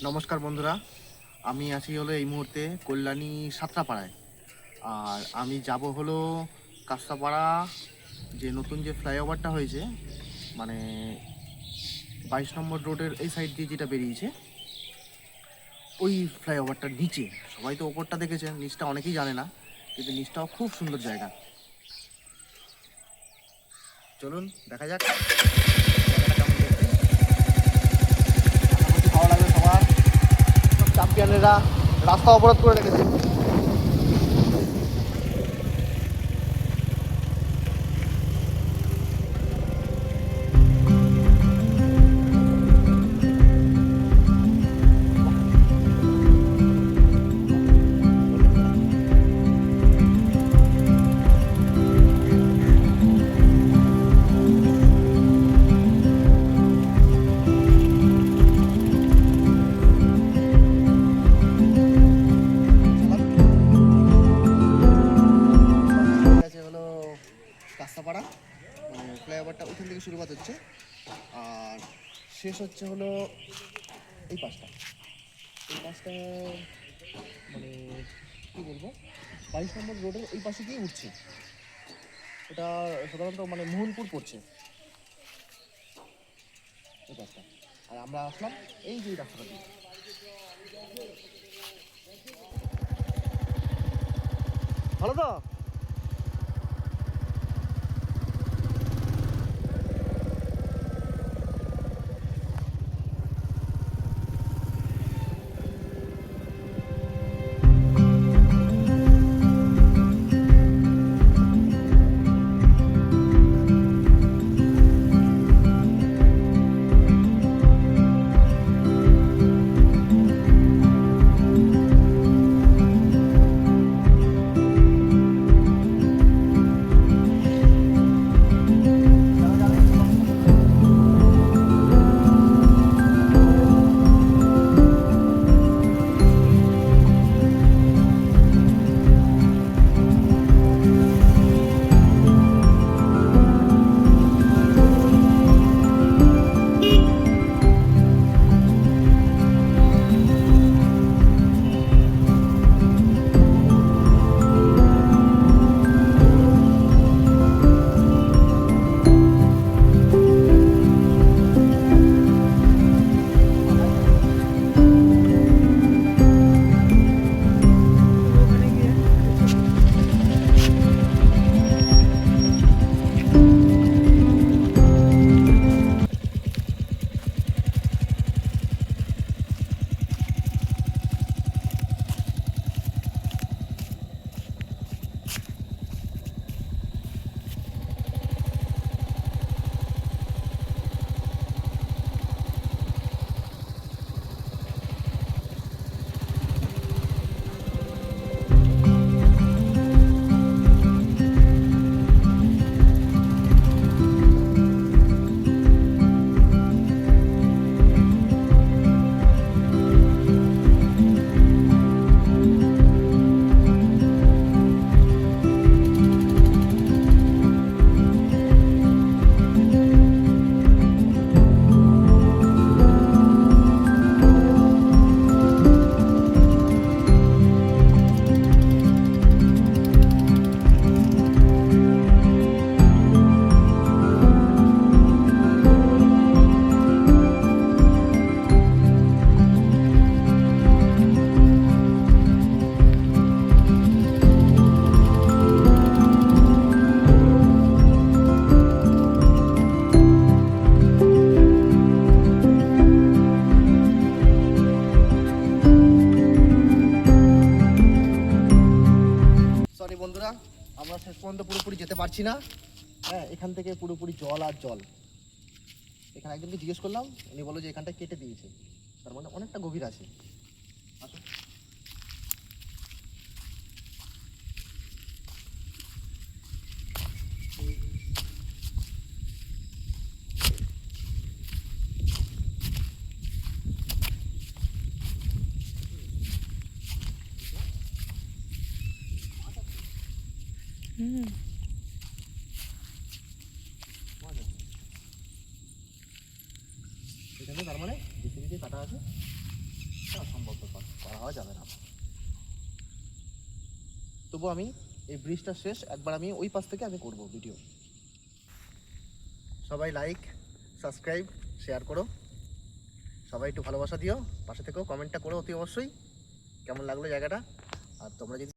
নমস্কার বন্ধুরা, আমি আছি হলো এই মুহূর্তে কল্যাণী সাতরাপাড়ায়। আর আমি যাব হলো কাস্তাপাড়া, যে নতুন যে ফ্লাইওভারটা হয়েছে, মানে 22 নম্বর রোডের এই সাইড দিয়ে যেটা বেরিয়েছে, ওই ফ্লাইওভারটার নিচে। সবাই তো ওপরটা দেখেছেন, নিচটা অনেকেই জানে না, কিন্তু নিচটাও খুব সুন্দর জায়গা। চলুন দেখা যাক জায়গাটা কেমন দেখতে। ভালো লাগবে সবার। চ্যাম্পিয়নেরা রাস্তা অবরোধ করে রেখেছে। কাস্তাপাড়া, মানে ফ্লাইওভারটা ওইখান থেকে শুরুবাত হচ্ছে, আর শেষ হচ্ছে হলো এই পাশটা। মানে কী বলবো, 22 নম্বর রোডের এই পাশে গিয়ে উঠছে। এটা সাধারণত মানে মোহনপুর পড়ছে এই পাশটা। আর আমরা আসলাম এই যে রাস্তাটা দিয়ে। ভালো তো? সরি বন্ধুরা, আমরা শেষ পর্যন্ত পুরোপুরি যেতে পারছি না। হ্যাঁ, এখান থেকে পুরোপুরি জল আর জল। এখানে একজনকে জিজ্ঞেস করলাম, উনি বললো যে এখানটা কেটে দিয়েছে, তার মানে অনেকটা গভীর আছে। আসুন। এখানে তার মানে জেসিবি দিয়ে কাটা আছে। অসম্ভব ব্যাপার, করা যাবে না। তবু আমি এই ব্রিজটা শেষ একবার আমি ওই পাশ থেকে আমি করব ভিডিও। সবাই লাইক, সাবস্ক্রাইব, শেয়ার করো, সবাই একটু ভালোবাসা দিও, পাশে থেকেও কমেন্টটা করো অতি অবশ্যই কেমন লাগলো জায়গাটা। আর তোমরা যদি